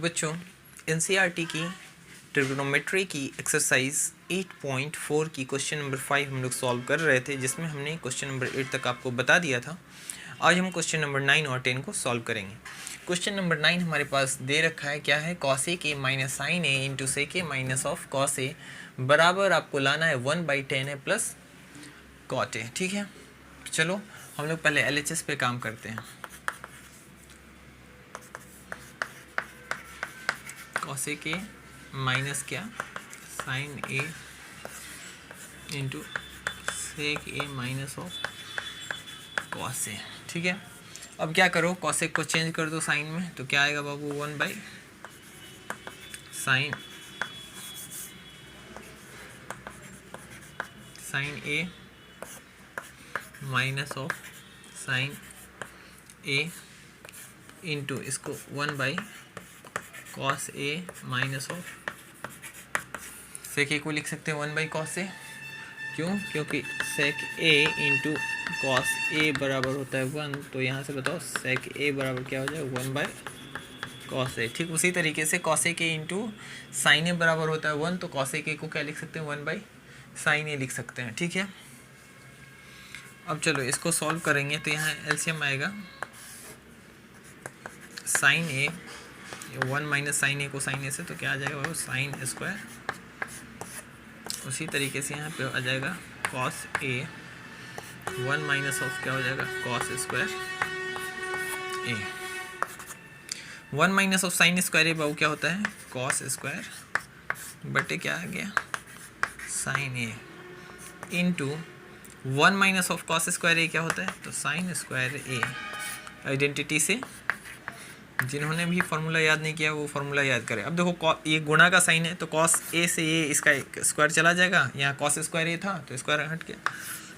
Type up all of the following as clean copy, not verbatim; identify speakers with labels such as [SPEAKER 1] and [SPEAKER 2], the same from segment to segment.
[SPEAKER 1] बच्चों एनसीईआरटी की ट्रिग्नोमेट्री की एक्सरसाइज 8.4 की क्वेश्चन नंबर 5 हम लोग सॉल्व कर रहे थे, जिसमें हमने क्वेश्चन नंबर 8 तक आपको बता दिया था। आज हम क्वेश्चन नंबर 9 और 10 को सॉल्व करेंगे। क्वेश्चन नंबर 9 हमारे पास दे रखा है, क्या है, कॉस ए के minus sine A into sec A minus of cos A बराबर आपको लाना है 1/10 ए प्लस कॉट ए। ठीक है, चलो हम लोग पहले एलएचएस पे काम करते हैं। कॉस ए के माइनस क्या, sine A into sec A minus of cos A. ठीक है, अब क्या करो, कॉसेक को चेंज कर दो साइन में, तो क्या आएगा बाबू, 1/साइन A minus of sine A into इसको 1/कॉस ए माइनस ऑफ सेक ए को लिख सकते हैं 1/कॉस ए। क्यों? क्योंकि सेक ए इंटू कॉस ए बराबर होता है 1, तो यहाँ से बताओ सेक ए बराबर क्या हो जाएगा, 1/कॉस ए। ठीक उसी तरीके से कॉस ए के इंटू साइन ए बराबर होता है 1, तो कॉस ए के को क्या लिख सकते हैं, 1/साइन ए लिख सकते हैं। ठीक है, अब चलो इसको सॉल्व करेंगे, तो यहाँ एलसीएम आएगा साइन ए 1 माइनस साइन ए को साइन ए से, तो क्या आ जाएगा वो, साइन स्क्वायर। उसी तरीके से यहाँ पे आ जाएगा कॉस ए 1 माइनस ऑफ क्या हो जाएगा, cos square A. 1 minus of sine square A बाबू क्या होता है, कॉस स्क्वायर बटे क्या आ गया, sine A into 1 minus of cos square A क्या होता है, तो साइन स्क्वायर ए। आइडेंटिटी से जिन्होंने भी फार्मूला याद नहीं किया वो फार्मूला याद करें। अब देखो ये गुणा का साइन है, तो कॉस ए से ये इसका स्क्वायर चला जाएगा, यहाँ कॉस स्क्वायर ए था तो स्क्वायर हट गया,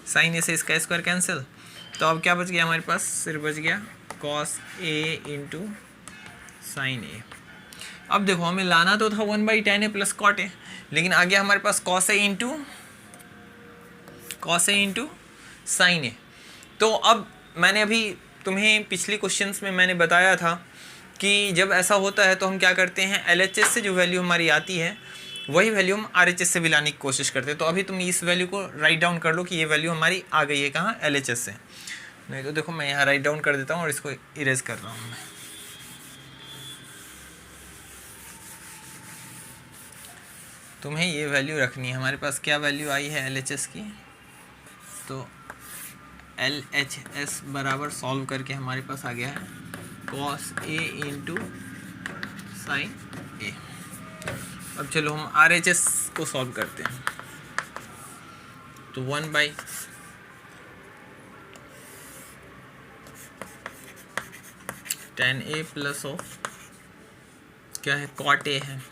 [SPEAKER 1] साइन ए से इसका स्क्वायर कैंसिल, तो अब क्या बच गया हमारे पास, सिर्फ बच गया कॉस ए इंटू साइन ए। अब देखो हमें लाना तो था 1/10 ए प्लस कॉट ए, लेकिन आ गया हमारे पास कॉस ए इंटू साइन ए। तो अब मैंने अभी तुम्हें पिछली क्वेश्चंस में मैंने बताया था कि जब ऐसा होता है तो हम क्या करते हैं, एलएचएस से जो वैल्यू हमारी आती है वही वैल्यू हम आरएचएस से भी लाने की कोशिश करते हैं। तो अभी तुम इस वैल्यू को राइट डाउन कर लो कि ये वैल्यू हमारी आ गई है कहाँ, एलएचएस से। नहीं तो देखो मैं यहाँ राइट डाउन कर देता हूँ और इसको इरेज कर रहा हूँ मैं। तुम्हें ये वैल्यू रखनी है, हमारे पास क्या वैल्यू आई है एलएचएस की, तो LHS बराबर सॉल्व करके हमारे पास आ गया है कॉस ए इंटू साइन ए। अब चलो हम RHS को सॉल्व करते हैं, तो 1/10 ए प्लस ऑफ क्या है, कॉट ए है,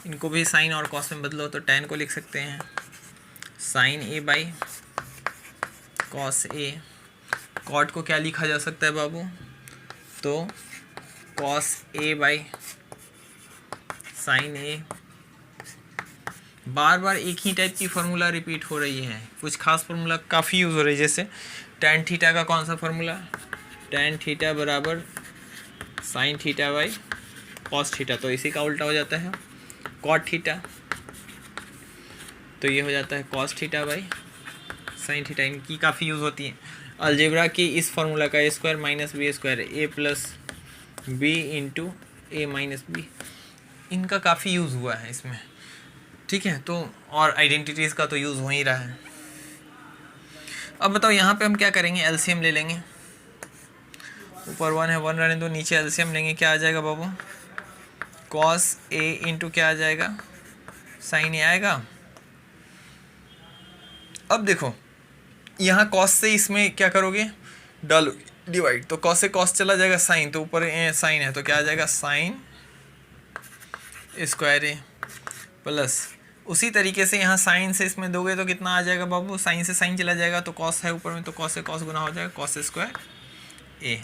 [SPEAKER 1] इनको भी साइन और कॉस में बदलो तो 10 को लिख सकते हैं sine A by cos A. Cot को क्या लिखा जा सकता है बाबू, तो cos A by sine A. बार बार एक ही टाइप की फार्मूला रिपीट हो रही है, कुछ खास फार्मूला काफ़ी यूज़ हो रही है, जैसे tan थीटा का कौन सा फार्मूला, tan थीटा बराबर sine theta by cos theta, तो इसी का उल्टा हो जाता है कॉट थीटा, तो ये हो जाता है cos theta by sine theta. इनकी काफ़ी यूज़ होती है। अलजेब्रा की इस फार्मूला का A² माइनस B² ए प्लस बी इंटू ए माइनस बी, इनका काफ़ी यूज़ हुआ है इसमें। ठीक है, तो और आइडेंटिटीज़ का तो यूज़ हो ही रहा है। अब बताओ यहाँ पे हम क्या करेंगे, एलसीएम ले लेंगे, ऊपर 1 है 1 रहने दो, नीचे एलसीएम लेंगे, क्या आ जाएगा बाबू, कॉस ए इंटू क्या आ जाएगा, साइन ए आएगा। अब देखो यहाँ कॉस से इसमें क्या करोगे, डालो डिवाइड, तो कॉस से कॉस चला जाएगा साइन, तो ऊपर साइन है तो क्या आ जाएगा, साइन स्क्वायर ए प्लस उसी तरीके से यहाँ साइन से इसमें दोगे तो कितना आ जाएगा बाबू, साइन से साइन चला जाएगा, तो कॉस है ऊपर में, तो कॉस से कॉस गुना हो जाएगा कॉस स्क्वायर ए।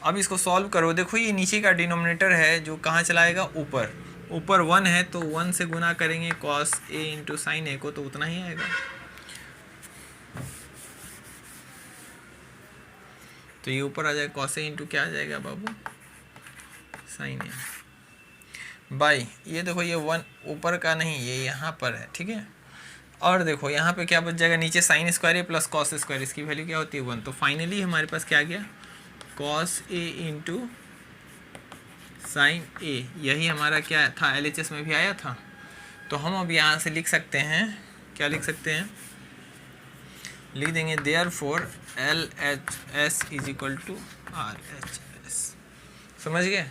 [SPEAKER 1] अब इसको सॉल्व करो, देखो ये नीचे का डिनोमिनेटर है जो कहाँ चलाएगा, ऊपर 1 है तो 1 से गुना करेंगे कॉस ए इंटू साइन ए को, तो उतना ही आएगा। तो ये ऊपर आ जाएगा कॉस ए इंटू क्या आ जाएगा बाबू, साइन ए बाई, ये देखो ये 1 ऊपर का नहीं, ये यहाँ पर है, ठीक है। और देखो यहाँ पे क्या बच जाएगा, नीचे sign square A plus cos square, इसकी वैल्यू क्या होती है 1। तो फाइनली हमारे पास क्या आ गया, कॉस ए इंटू साइन ए, यही हमारा क्या था, LHS में भी आया था। तो हम अब यहाँ से लिख सकते हैं, क्या लिख सकते हैं, लिख देंगे therefore LHS is equal to RHS। समझ गए।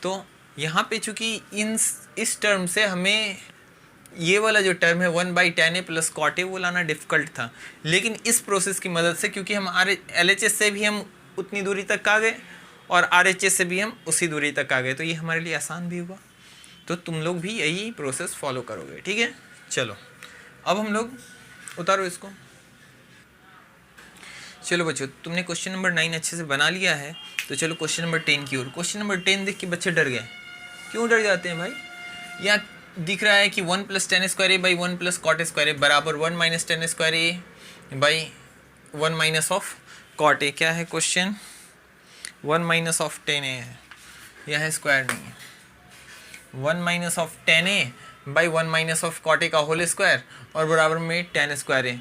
[SPEAKER 1] तो यहाँ पे चूँकि इस टर्म से हमें ये वाला जो टर्म है 1/tan a plus cot A वो लाना डिफ़िकल्ट था, लेकिन इस प्रोसेस की मदद से, क्योंकि हम LHS से भी हम उतनी दूरी तक आ गए और RHS से भी हम उसी दूरी तक आ गए, तो ये हमारे लिए आसान भी हुआ। तो तुम लोग भी यही प्रोसेस फॉलो करोगे, ठीक है। चलो अब हम लोग उतारो इसको। चलो बच्चों, तुमने क्वेश्चन नंबर 9 अच्छे से बना लिया है, तो चलो क्वेश्चन नंबर 10 की ओर। क्वेश्चन नंबर 10 देख के बच्चे डर गए। क्यों डर जाते हैं भाई, यहाँ दिख रहा है कि 1 + tan square A by 1 + cot square A बराबर 1 - tan square A by 1 - of cot A. क्या है क्वेश्चन, 1 - ऑफ tan ए है, यह है स्क्वायर नहीं है। 1 - of tan A by 1 - of cot A का होल स्क्वायर और बराबर में tan स्क्वायर ए।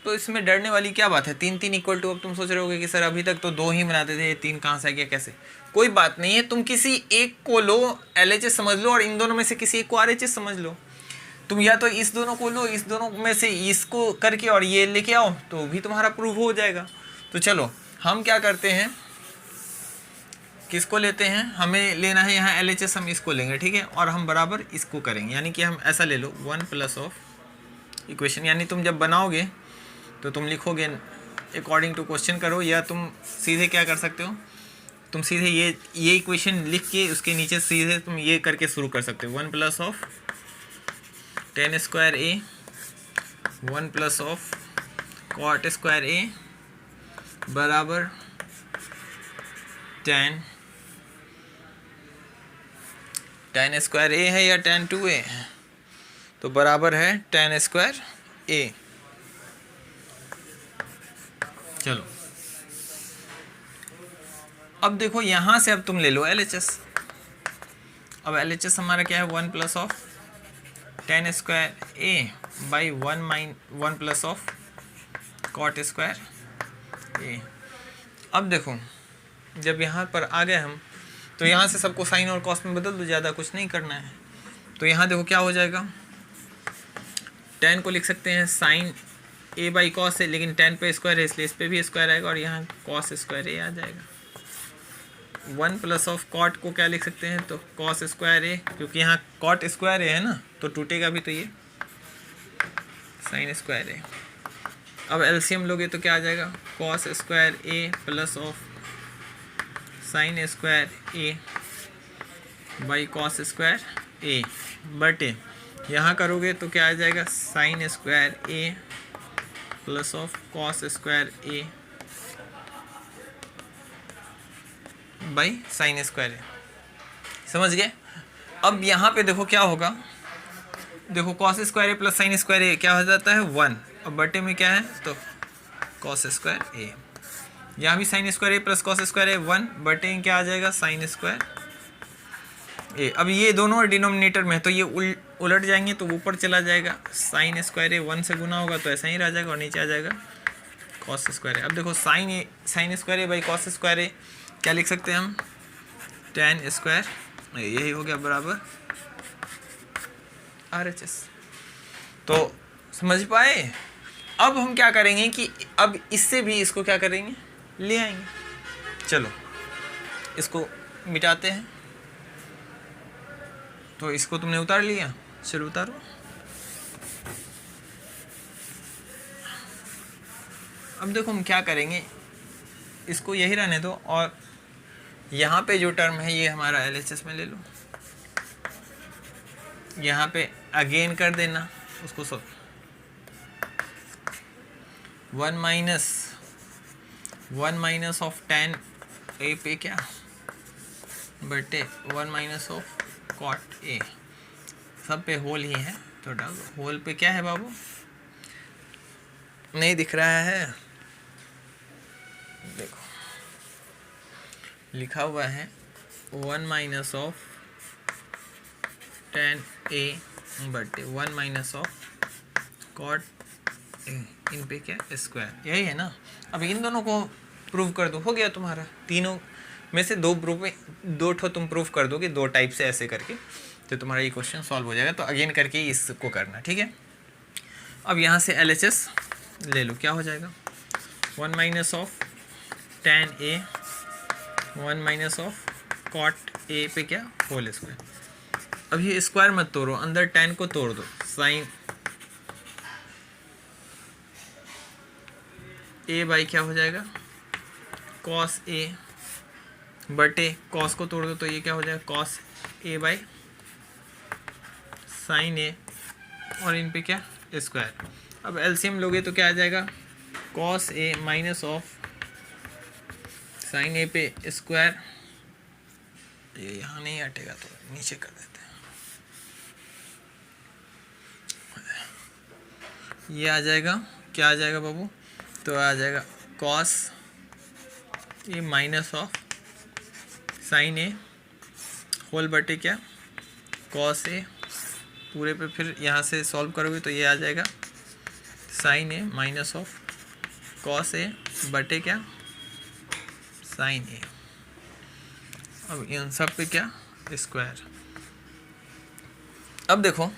[SPEAKER 1] तो इसमें डरने वाली क्या बात है, 3 3 इक्वल टू। अब तुम सोच रहे होगे कि सर अभी तक तो 2 ही बनाते थे, ये 3 कहाँ से आ गया, कैसे। कोई बात नहीं है, तुम किसी एक को लो LHS समझ लो और इन दोनों में से किसी एक को RHS समझ लो। तुम या तो इस दोनों को लो, इस दोनों में से इसको करके और ये लेके आओ, तो भी तुम्हारा प्रूव हो जाएगा। तो चलो हम क्या करते हैं, किसको लेते हैं, हमें लेना है यहाँ LHS, हम इसको लेंगे, ठीक है। और हम बराबर इसको करेंगे, यानी कि हम ऐसा ले लो 1 + ऑफ इक्वेशन, यानी तुम जब बनाओगे तो तुम लिखोगे अकॉर्डिंग टू क्वेश्चन करो, या तुम सीधे क्या कर सकते हो, तुम सीधे ये इक्वेशन लिख के उसके नीचे सीधे तुम ये करके शुरू कर सकते हो। 1 + of tan square A 1 + of cot square A बराबर tan स्क्वायर ए है या tan 2a है, तो बराबर है tan स्क्वायर ए। चलो अब देखो यहाँ से अब तुम ले लो LHS। अब LHS हमारा क्या है, 1 + of tan square A by 1 + of cot square A. अब देखो जब यहाँ पर आ गए हम, तो यहाँ से सबको साइन और कॉस में बदल दो, ज़्यादा कुछ नहीं करना है। तो यहाँ देखो क्या हो जाएगा, tan को लिख सकते हैं साइन ए बाई कॉस है, लेकिन tan पे स्क्वायर है इसलिए इस पर भी स्क्वायर आएगा और यहाँ कॉस स्क्वायर ए आ जाएगा। 1 + ऑफ कॉट को क्या लिख सकते हैं, तो कॉस स्क्वायर ए, क्योंकि यहाँ कॉट स्क्वायर ए है ना, तो टूटेगा भी, तो ये साइन स्क्वायर ए। अब LCM लोगे तो क्या आ जाएगा, cos square A plus of sine square A by cos square A बटे यहाँ करोगे तो क्या आ जाएगा, sine square A plus of cos square A by sine square A. समझ गए। अब यहाँ पे देखो क्या होगा, देखो cos square A plus sine square A क्या हो जाता है 1, और बटे में क्या है तो कॉस स्क्वायर ए। यहाँ भी sign square A plus cos square A 1, बटे में क्या आ जाएगा साइन स्क्वायर ए। अब ये दोनों डिनोमिनेटर में है तो ये उलट जाएंगे तो ऊपर चला जाएगा, साइन स्क्वायर ए 1 से गुना होगा तो ऐसा ही रह जाएगा और नीचे आ जाएगा कॉस स्क्वायर ए। अब देखो sine square A by cos square A क्या लिख सकते हैं हम, tan स्क्वायर, यही हो गया बराबर RHS। तो समझ पाए। अब हम क्या करेंगे कि अब इससे भी इसको क्या करेंगे, ले आएंगे। चलो इसको मिटाते हैं। तो इसको तुमने उतार लिया, चलो उतारो। अब देखो हम क्या करेंगे, इसको यही रहने दो और यहाँ पे जो टर्म है ये हमारा LHS में ले लो, यहाँ पे अगेन कर देना उसको सब 1 माइनस ऑफ tan ए पे क्या बटे 1 - ऑफ कॉट ए, सब पे होल ही है तो डाल दो। होल पे क्या है बाबू, नहीं दिख रहा है, देखो लिखा हुआ है 1 माइनस ऑफ tan A बटे 1 माइनस ऑफ कॉट ए, इन पे क्या स्क्वायर, यही है ना। अब इन दोनों को प्रूव कर दो, हो गया तुम्हारा। तीनों में से दो ठो तुम प्रूव कर दोगे, दो टाइप से ऐसे करके, तो तुम्हारा ये क्वेश्चन सॉल्व हो जाएगा। तो अगेन करके इसको करना, ठीक है। अब यहाँ से LHS ले लो, क्या हो जाएगा 1 minus of tan A 1 minus of cot A पे क्या होल स्क्वायर। अब ये स्क्वायर मत तोड़ो, अंदर tan को तोड़ दो, साइन A बाई क्या हो जाएगा कॉस A बटे कॉस को तोड़ दो तो ये क्या हो जाएगा cos A by sine A, और इन पे क्या स्क्वायर। अब एलसीएम लोगे तो क्या आ जाएगा cos A minus of sine A पे स्क्वायर, ये यहाँ नहीं हटेगा तो नीचे कर देते हैं, ये आ जाएगा, क्या आ जाएगा बाबू, तो आ जाएगा cos A minus of sine A whole बटे क्या कॉस A पूरे पे, फिर यहाँ से सॉल्व करोगे तो ये आ जाएगा sine A minus of cos A बटे क्या साइन A। अब इन सब पे क्या स्क्वायर। अब देखो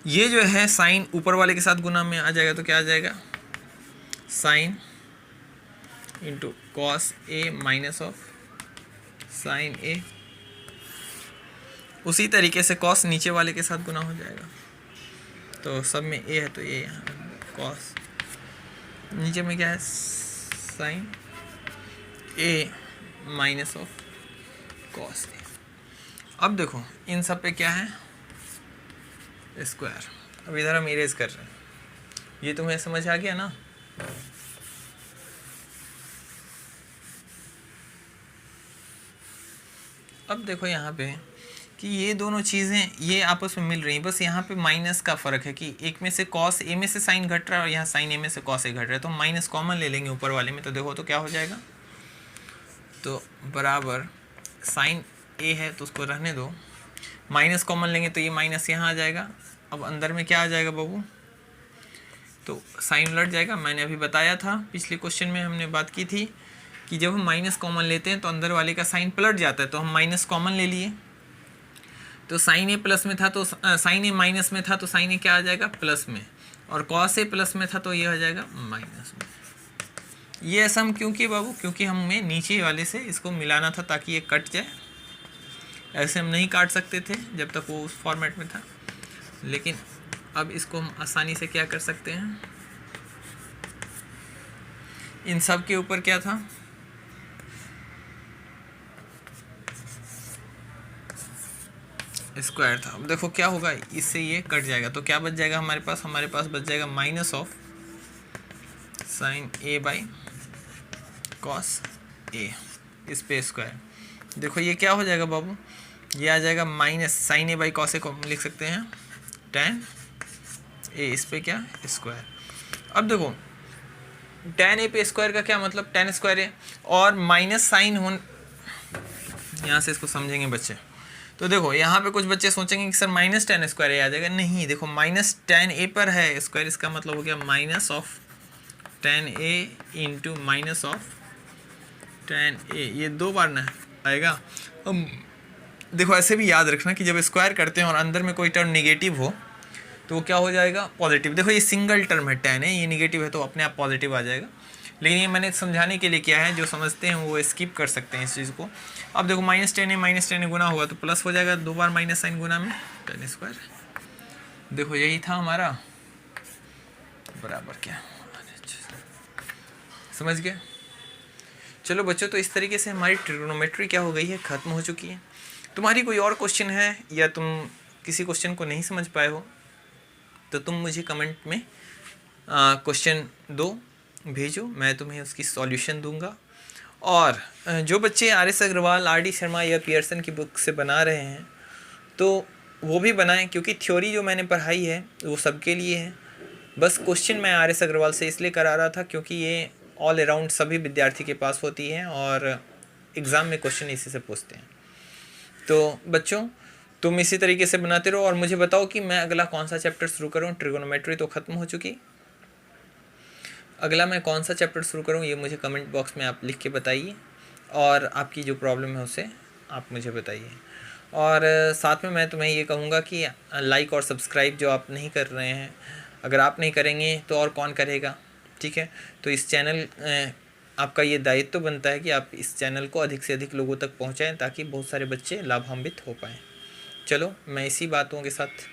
[SPEAKER 1] ये जो है साइन ऊपर वाले के साथ गुना में आ जाएगा तो क्या आ जाएगा sine into cos A minus of sine A, उसी तरीके से कॉस नीचे वाले के साथ गुना हो जाएगा, तो सब में A है तो ये यहाँ कॉस, नीचे में क्या है sine A minus of cos A। अब देखो इन सब पे क्या है स्क्वायर। अब इधर हम इरेज कर रहे हैं, ये तुम्हें समझ आ गया ना। अब देखो यहाँ पे कि ये दोनों चीज़ें ये आपस में मिल रही हैं, बस यहाँ पे माइनस का फ़र्क है कि एक में से कॉस A में से साइन घट रहा है और यहाँ साइन A में से कॉस A घट रहा है, तो माइनस कॉमन ले लेंगे ऊपर वाले में, तो देखो तो क्या हो जाएगा, तो बराबर साइन A है तो उसको रहने दो, माइनस कॉमन लेंगे तो ये माइनस यहाँ आ जाएगा। अब अंदर में क्या आ जाएगा बाबू, तो साइन उलट जाएगा। मैंने अभी बताया था, पिछले क्वेश्चन में हमने बात की थी कि जब हम माइनस कॉमन लेते हैं तो अंदर वाले का साइन पलट जाता है, तो हम माइनस कॉमन ले लिए, तो साइन A प्लस में था तो साइन A माइनस में था तो साइन A क्या आ जाएगा प्लस में, और कॉस A प्लस में था तो ये आ जाएगा माइनस में। ये ऐसा हम क्यों किए बाबू, क्योंकि हमें नीचे वाले से इसको मिलाना था ताकि ये कट जाए, ऐसे हम नहीं काट सकते थे जब तक वो उस फॉर्मेट में था, लेकिन अब इसको हम आसानी से क्या कर सकते हैं, इन सब के ऊपर क्या था स्क्वायर था। अब देखो क्या होगा, इससे ये कट जाएगा तो क्या बच जाएगा हमारे पास बच जाएगा minus of sine A by cos A, इस पे स्क्वायर। देखो ये क्या हो जाएगा बाबू, ये आ जाएगा minus sine A by cos A को हम लिख सकते हैं tan A, इस पे क्या स्क्वायर। अब देखो tan A पे स्क्वायर का क्या मतलब, tan स्क्वायर है और माइनस साइन हो, यहाँ से इसको समझेंगे बच्चे। तो देखो यहाँ पे कुछ बच्चे सोचेंगे कि sir minus tan square A आ जाएगा, नहीं, देखो माइनस tan A पर है स्क्वायर, इसका मतलब हो गया minus of tan A into minus of tan A, ये दो बार ना आएगा। अब देखो ऐसे भी याद रखना कि जब स्क्वायर करते हैं और अंदर में कोई टर्म निगेटिव हो तो वो क्या हो जाएगा पॉजिटिव। देखो ये सिंगल टर्म है tan है, ये निगेटिव है तो अपने आप पॉजिटिव आ जाएगा, लेकिन ये मैंने समझाने के लिए किया है, जो समझते हैं वो स्किप कर सकते हैं इस चीज़ को। अब देखो माइनस टेन गुना होगा तो प्लस हो जाएगा, दो बार माइनस साइन गुना में tan स्क्वायर। देखो यही था हमारा बराबर क्या, समझ गए। चलो बच्चों, तो इस तरीके से हमारी ट्रिग्नोमेट्री क्या हो गई है, ख़त्म हो चुकी है। तुम्हारी कोई और क्वेश्चन है या तुम किसी क्वेश्चन को नहीं समझ पाए हो तो तुम मुझे कमेंट में क्वेश्चन दो, भेजो, मैं तुम्हें उसकी सॉल्यूशन दूंगा। और जो बच्चे RS अग्रवाल, RD शर्मा या पियर्सन की बुक से बना रहे हैं तो वो भी बनाएं, क्योंकि थ्योरी जो मैंने पढ़ाई है वो सबके लिए है। बस क्वेश्चन मैं RS अग्रवाल से इसलिए करा रहा था क्योंकि ये ऑल अराउंड सभी विद्यार्थी के पास होती है और एग्ज़ाम में क्वेश्चन इसी से पूछते हैं। तो बच्चों तुम इसी तरीके से बनाते रहो और मुझे बताओ कि मैं अगला कौन सा चैप्टर शुरू करूँ। ट्रिगोनोमेट्री तो ख़त्म हो चुकी, अगला मैं कौन सा चैप्टर शुरू करूँ ये मुझे कमेंट बॉक्स में आप लिख के बताइए, और आपकी जो प्रॉब्लम है उसे आप मुझे बताइए। और साथ में मैं तुम्हें ये कहूँगा कि लाइक और सब्सक्राइब जो आप नहीं कर रहे हैं, अगर आप नहीं करेंगे तो और कौन करेगा, ठीक है। तो इस चैनल आपका ये दायित्व तो बनता है कि आप इस चैनल को अधिक से अधिक लोगों तक पहुँचाएँ ताकि बहुत सारे बच्चे लाभान्वित हो पाएँ। चलो मैं इसी बातों के साथ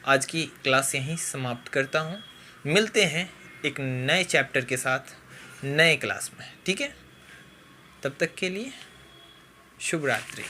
[SPEAKER 1] आज की क्लास यहीं समाप्त करता हूँ। मिलते हैं एक नए चैप्टर के साथ नए क्लास में, ठीक है। तब तक के लिए शुभ रात्रि।